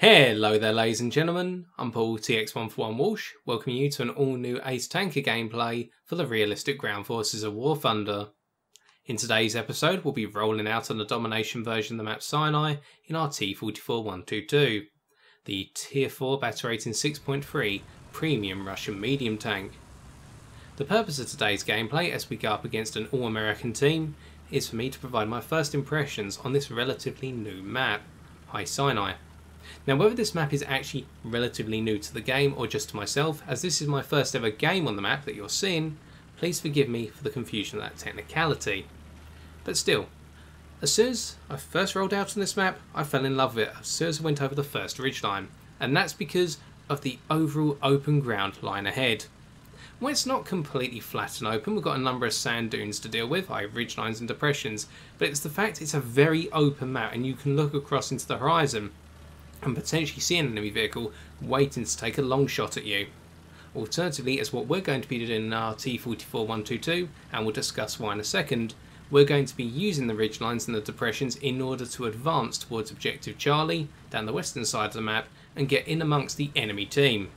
Hello there ladies and gentlemen, I'm Paul TX141 Walsh, welcoming you to an all new Ace Tanker gameplay for the realistic ground forces of War Thunder. In today's episode we'll be rolling out on the domination version of the map Sinai in our T-44-122, the Tier 4 battle rating 6.3 premium Russian medium tank. The purpose of today's gameplay as we go up against an all-American team is for me to provide my first impressions on this relatively new map, High Sinai. Now whether this map is actually relatively new to the game or just to myself, as this is my first ever game on the map that you're seeing, please forgive me for the confusion of that technicality. But still, as soon as I first rolled out on this map, I fell in love with it as soon as I went over the first ridgeline, and that's because of the overall open ground lying ahead. Well, it's not completely flat and open, we've got a number of sand dunes to deal with, ridgelines and depressions, but it's the fact it's a very open map and you can look across into the horizon and potentially see an enemy vehicle waiting to take a long shot at you. Alternatively, as what we're going to be doing in our T-44-122, and we'll discuss why in a second, we're going to be using the ridgelines and the depressions in order to advance towards Objective Charlie, down the western side of the map, and get in amongst the enemy team.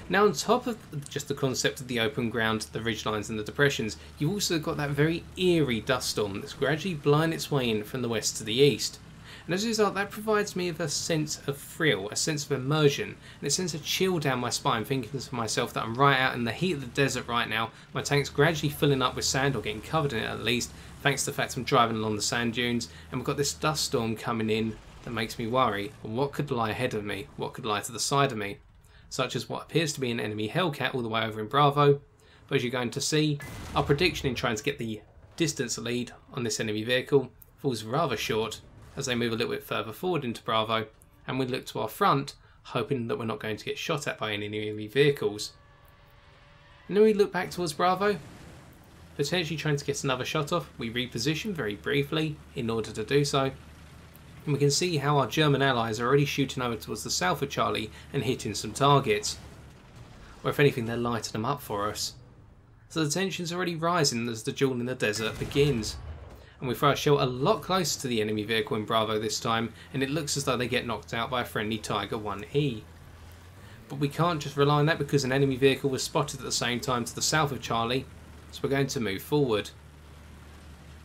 Now on top of just the concept of the open ground, the ridgelines and the depressions, you've also got that very eerie dust storm that's gradually blowing its way in from the west to the east. And as a result, that provides me with a sense of thrill, a sense of immersion, and it sends a chill down my spine thinking to myself that I'm right out in the heat of the desert right now. My tank's gradually filling up with sand, or getting covered in it at least, thanks to the fact I'm driving along the sand dunes, and we've got this dust storm coming in that makes me worry. What could lie ahead of me? What could lie to the side of me? Such as what appears to be an enemy Hellcat all the way over in Bravo. But as you're going to see, our prediction in trying to get the distance lead on this enemy vehicle falls rather short, as they move a little bit further forward into Bravo, and we look to our front, hoping that we're not going to get shot at by any enemy vehicles. And then we look back towards Bravo, potentially trying to get another shot off. We reposition very briefly in order to do so, and we can see how our German allies are already shooting over towards the south of Charlie and hitting some targets. Or if anything, they're lighting them up for us. So the tension's already rising as the duel in the desert begins. And we throw our shell a lot closer to the enemy vehicle in Bravo this time, and it looks as though they get knocked out by a friendly Tiger 1E. But we can't just rely on that because an enemy vehicle was spotted at the same time to the south of Charlie, so we're going to move forward.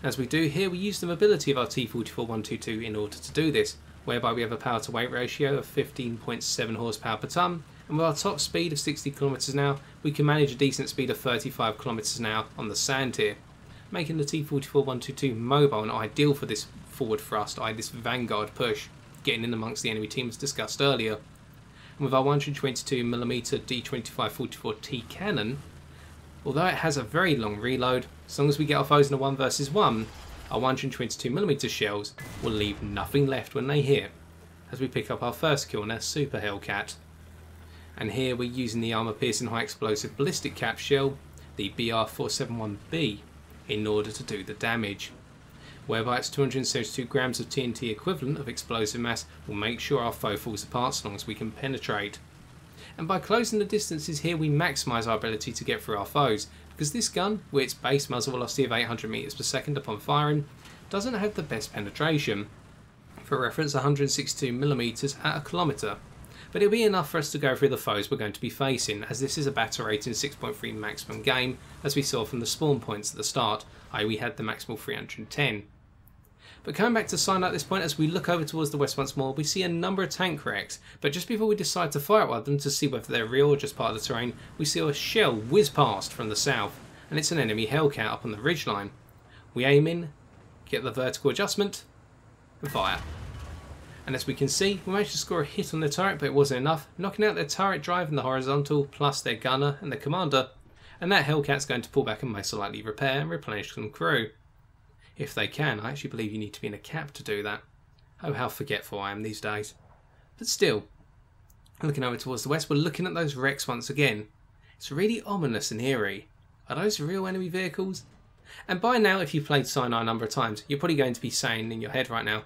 As we do here, we use the mobility of our T-44-122 in order to do this, whereby we have a power to weight ratio of 15.7 horsepower per tonne, and with our top speed of 60 km an hour, we can manage a decent speed of 35 km an hour on the sand here, making the T-44-122 mobile and ideal for this forward thrust, this vanguard push, getting in amongst the enemy team as discussed earlier. And with our 122mm D25-44T cannon, although it has a very long reload, as long as we get our foes in a 1 versus 1, our 122mm shells will leave nothing left when they hit, as we pick up our first kill on our Super Hellcat. And here we're using the armour-piercing high-explosive ballistic cap shell, the BR-471B, in order to do the damage, whereby its 272 grams of TNT equivalent of explosive mass will make sure our foe falls apart so long as we can penetrate. And by closing the distances here, we maximise our ability to get through our foes, because this gun, with its base muzzle velocity of 800 meters per second upon firing, doesn't have the best penetration. For reference, 162mm at a kilometre. But it'll be enough for us to go through the foes we're going to be facing, as this is a battle rating 6.3 maximum game, as we saw from the spawn points at the start, i.e. we had the maximal 310. But coming back to Sinai at this point, as we look over towards the west once more, we see a number of tank wrecks, but just before we decide to fire at them to see whether they're real or just part of the terrain, we see a shell whiz past from the south, and it's an enemy Hellcat up on the ridgeline. We aim in, get the vertical adjustment, and fire. And as we can see, we managed to score a hit on their turret, but it wasn't enough, knocking out their turret drive in the horizontal, plus their gunner and their commander, and that Hellcat's going to pull back and most likely repair and replenish some crew. If they can. I actually believe you need to be in a cap to do that. Oh, how forgetful I am these days. But still, looking over towards the west, we're looking at those wrecks once again. It's really ominous and eerie. Are those real enemy vehicles? And by now, if you've played Sinai a number of times, you're probably going to be saying in your head right now,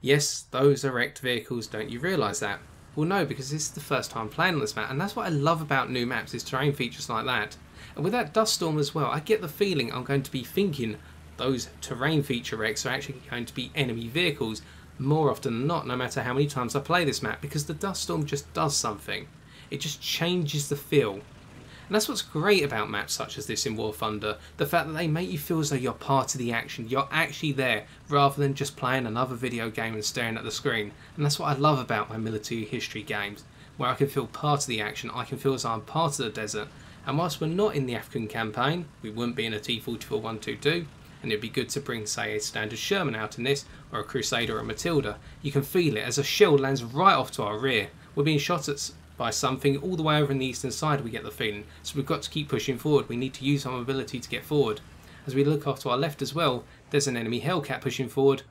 yes, those are wrecked vehicles, don't you realise that? Well no, because this is the first time playing on this map, and that's what I love about new maps, is terrain features like that. And with that dust storm as well, I get the feeling I'm going to be thinking those terrain feature wrecks are actually going to be enemy vehicles, more often than not, no matter how many times I play this map, because the dust storm just does something. It just changes the feel. And that's what's great about maps such as this in War Thunder, the fact that they make you feel as though you're part of the action, you're actually there, rather than just playing another video game and staring at the screen. And that's what I love about my military history games, where I can feel part of the action, I can feel as though I'm part of the desert. And whilst we're not in the African campaign, we wouldn't be in a T-44-122, and it'd be good to bring, say, a standard Sherman out in this, or a Crusader or a Matilda. You can feel it as a shell lands right off to our rear. We're being shot at by something all the way over in the eastern side, we get the feeling. So we've got to keep pushing forward. We need to use our mobility to get forward. As we look off to our left as well, there's an enemy Hellcat pushing forward.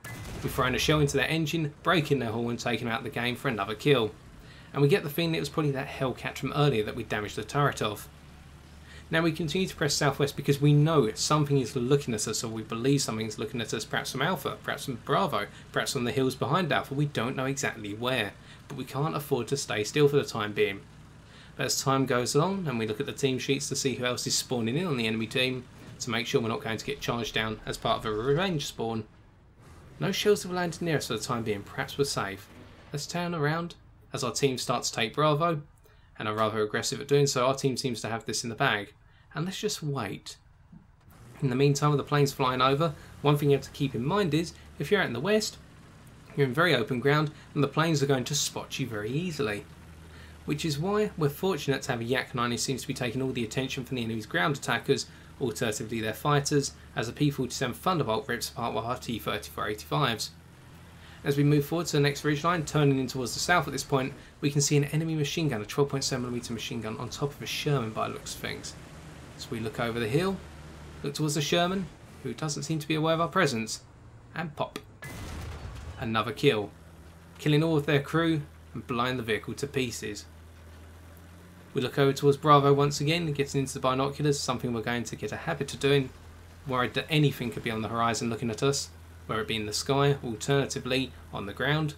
We're throwing a shell into their engine, breaking their hull and taking them out of the game for another kill. And we get the feeling it was probably that Hellcat from earlier that we damaged the turret of. Now we continue to press southwest because we know something is looking at us, or we believe something is looking at us, perhaps from Alpha, perhaps from Bravo, perhaps on the hills behind Alpha. We don't know exactly where, but we can't afford to stay still for the time being. But as time goes on and we look at the team sheets to see who else is spawning in on the enemy team, to make sure we're not going to get charged down as part of a revenge spawn, no shells have landed near us for the time being. Perhaps we're safe. Let's turn around as our team starts to take Bravo, and are rather aggressive at doing so. Our team seems to have this in the bag, and let's just wait. In the meantime, with the planes flying over, one thing you have to keep in mind is, if you're out in the west, you're in very open ground, and the planes are going to spot you very easily. Which is why we're fortunate to have a Yak-9 who seems to be taking all the attention from the enemy's ground attackers, alternatively their fighters, as a P-47 Thunderbolt rips apart with our T-44-85s. As we move forward to the next ridgeline, turning in towards the south at this point, we can see an enemy machine gun, a 12.7mm machine gun, on top of a Sherman by the looks of things. So we look over the hill, look towards the Sherman, who doesn't seem to be aware of our presence, and pop. Another kill, killing all of their crew and blowing the vehicle to pieces. We look over towards Bravo once again, getting into the binoculars, something we're going to get a habit of doing, worried that anything could be on the horizon looking at us, whether it be in the sky, alternatively on the ground.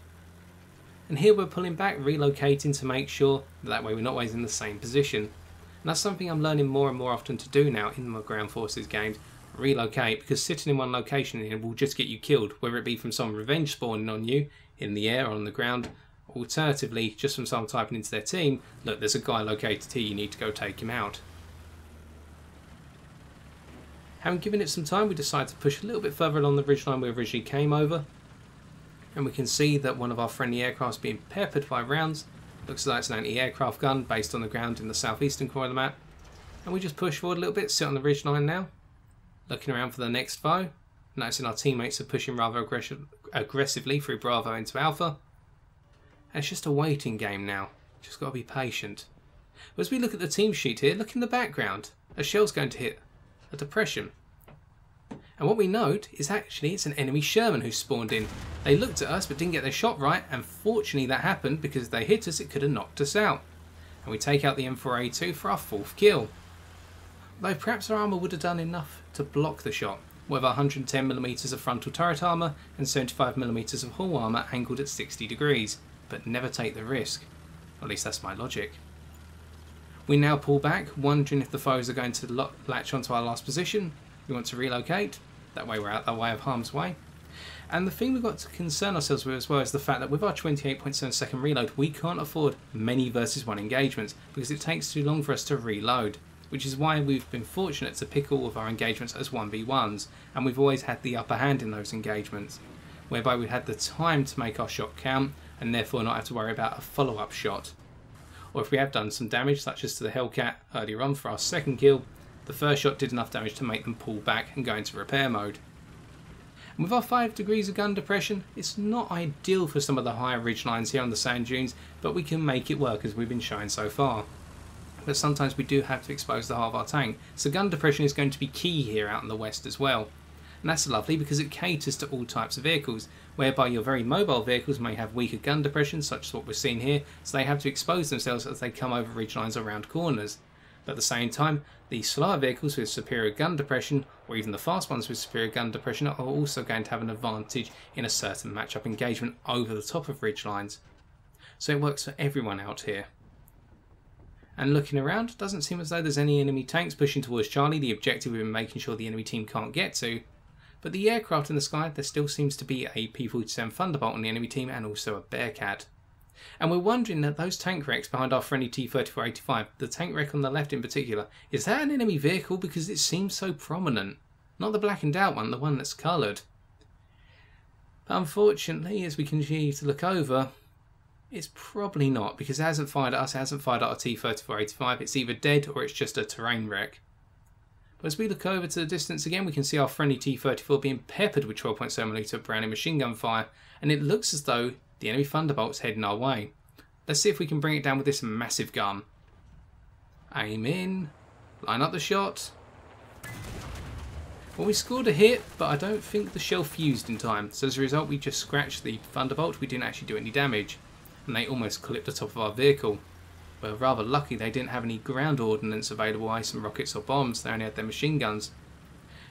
And here we're pulling back, relocating to make sure that way we're not always in the same position. And that's something I'm learning more and more often to do now in my ground forces games, relocate, because sitting in one location here will just get you killed, whether it be from some revenge spawning on you in the air or on the ground, alternatively just from someone typing into their team, look, there's a guy located here, you need to go take him out. Having given it some time, we decide to push a little bit further along the ridgeline we originally came over, and we can see that one of our friendly aircraft is being peppered by rounds. Looks like it's an anti-aircraft gun based on the ground in the southeastern corner of the map. And we just push forward a little bit, sit on the ridgeline now, looking around for the next foe, noticing our teammates are pushing rather aggressively through Bravo into Alpha. And it's just a waiting game now, just got to be patient. But as we look at the team sheet here, look in the background, a shell's going to hit a depression. And what we note is actually it's an enemy Sherman who spawned in. They looked at us but didn't get their shot right, and fortunately that happened because if they hit us it could have knocked us out. And we take out the M4A2 for our 4th kill. Though perhaps our armour would have done enough to block the shot, with 110mm of frontal turret armour and 75mm of hull armour angled at 60 degrees, but never take the risk. Or at least that's my logic. We now pull back, wondering if the foes are going to latch onto our last position. We want to relocate, that way we're out the way of harm's way. And the thing we've got to concern ourselves with as well is the fact that with our 28.7 second reload, we can't afford many versus one engagements because it takes too long for us to reload, which is why we've been fortunate to pick all of our engagements as 1v1s, and we've always had the upper hand in those engagements, whereby we've had the time to make our shot count and therefore not have to worry about a follow-up shot. Or if we have done some damage, such as to the Hellcat earlier on for our 2nd kill, the first shot did enough damage to make them pull back and go into repair mode. And with our 5 degrees of gun depression, it's not ideal for some of the higher ridge lines here on the sand dunes, but we can make it work as we've been showing so far. But sometimes we do have to expose the heart of our tank, so gun depression is going to be key here out in the west as well. And that's lovely because it caters to all types of vehicles, whereby your very mobile vehicles may have weaker gun depression, such as what we're seeing here, so they have to expose themselves as they come over ridgelines or around corners. But at the same time, the slower vehicles with superior gun depression, or even the fast ones with superior gun depression, are also going to have an advantage in a certain matchup engagement over the top of ridgelines. So it works for everyone out here. And looking around, it doesn't seem as though there's any enemy tanks pushing towards Charlie, the objective we've been making sure the enemy team can't get to. But the aircraft in the sky, there still seems to be a P-47 Thunderbolt on the enemy team and also a Bearcat. And we're wondering that those tank wrecks behind our friendly T-44-122, the tank wreck on the left in particular, is that an enemy vehicle because it seems so prominent? Not the blackened out one, the one that's coloured. But unfortunately, as we continue to look over, it's probably not, because it hasn't fired at us, it hasn't fired at our T-44-185, it's either dead or it's just a terrain wreck. But as we look over to the distance again, we can see our friendly T-34 being peppered with 12.7mm Browning machine gun fire, and it looks as though the enemy Thunderbolt's heading our way. Let's see if we can bring it down with this massive gun. Aim in, line up the shot. Well, we scored a hit, but I don't think the shell fused in time, so as a result we just scratched the Thunderbolt, we didn't actually do any damage, and they almost clipped the top of our vehicle. We're rather lucky they didn't have any ground ordnance available, i.e. some rockets or bombs, they only had their machine guns.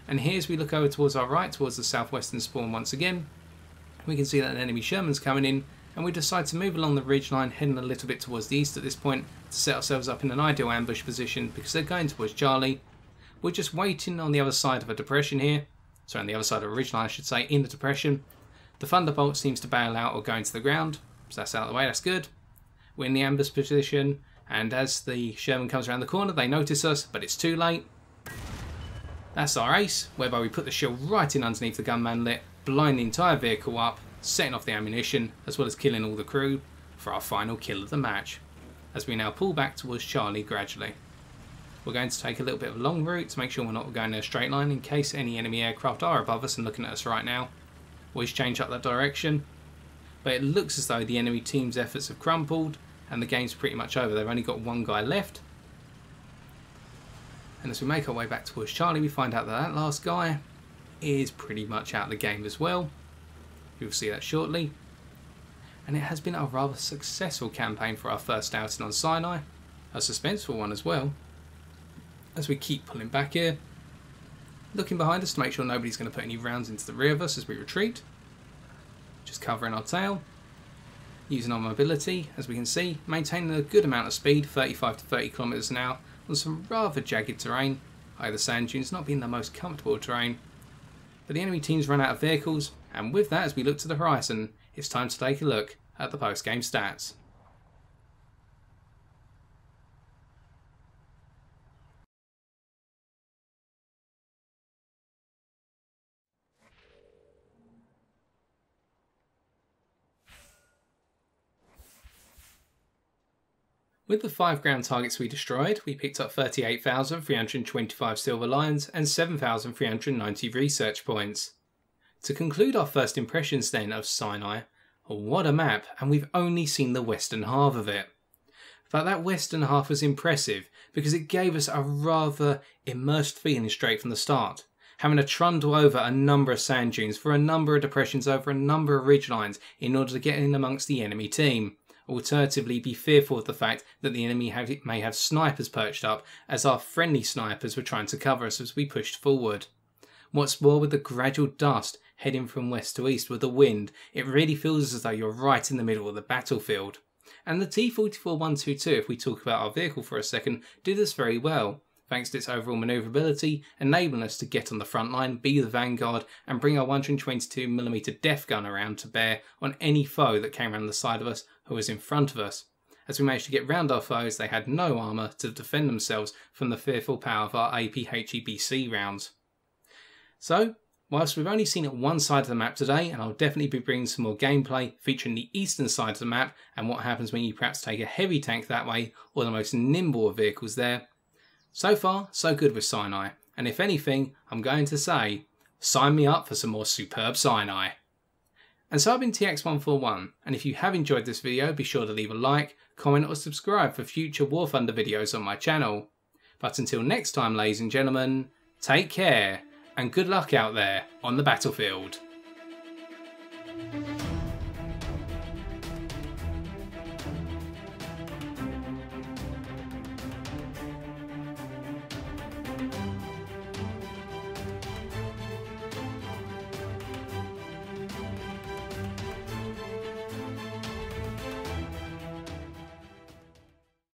And here as we look over towards our right, towards the southwestern spawn once again, we can see that an enemy Sherman's coming in, and we decide to move along the ridgeline, heading a little bit towards the east at this point, to set ourselves up in an ideal ambush position, because they're going towards Charlie. We're just waiting on the other side of a depression here, sorry, on the other side of a ridgeline I should say, in the depression. The Thunderbolt seems to bail out or go into the ground, so that's out of the way, that's good. We're in the ambush position, and as the Sherman comes around the corner, they notice us, but it's too late. That's our ace, whereby we put the shell right in underneath the gunmanlet, blowing the entire vehicle up, setting off the ammunition, as well as killing all the crew, for our final kill of the match, as we now pull back towards Charlie gradually. We're going to take a little bit of a long route to make sure we're not going in a straight line in case any enemy aircraft are above us and looking at us right now. Always change up that direction. But it looks as though the enemy team's efforts have crumpled and the game's pretty much over. They've only got one guy left. And as we make our way back towards Charlie, we find out that that last guy is pretty much out of the game as well. You'll see that shortly. And it has been a rather successful campaign for our first outing on Sinai. A suspenseful one as well. As we keep pulling back here. Looking behind us to make sure nobody's going to put any rounds into the rear of us as we retreat. Just covering our tail. Using our mobility, as we can see, maintaining a good amount of speed, 35 to 30 kilometers an hour, on some rather jagged terrain, either sand dunes not being the most comfortable terrain. But the enemy teams run out of vehicles, and with that, as we look to the horizon, it's time to take a look at the post-game stats. With the 5 ground targets we destroyed, we picked up 38,325 silver lions and 7,390 research points. To conclude our first impressions then of Sinai, what a map, and we've only seen the western half of it. But that western half was impressive because it gave us a rather immersed feeling straight from the start, having to trundle over a number of sand dunes for a number of depressions over a number of ridgelines in order to get in amongst the enemy team. Alternatively, be fearful of the fact that the enemy may have snipers perched up, as our friendly snipers were trying to cover us as we pushed forward. What's more, with the gradual dust heading from west to east with the wind, it really feels as though you're right in the middle of the battlefield. And the T-44-122, if we talk about our vehicle for a second, did this very well, thanks to its overall manoeuvrability, enabling us to get on the front line, be the vanguard, and bring our 122mm def gun around to bear on any foe that came around the side of us who was in front of us. As we managed to get round our foes, they had no armour to defend themselves from the fearful power of our APHEBC rounds. So, whilst we've only seen one side of the map today, and I'll definitely be bringing some more gameplay featuring the eastern side of the map and what happens when you perhaps take a heavy tank that way or the most nimble of vehicles there, so far, so good with Sinai, and if anything, I'm going to say, sign me up for some more superb Sinai. And so I've been TX141, and if you have enjoyed this video, be sure to leave a like, comment or subscribe for future War Thunder videos on my channel. But until next time, ladies and gentlemen, take care, and good luck out there on the battlefield.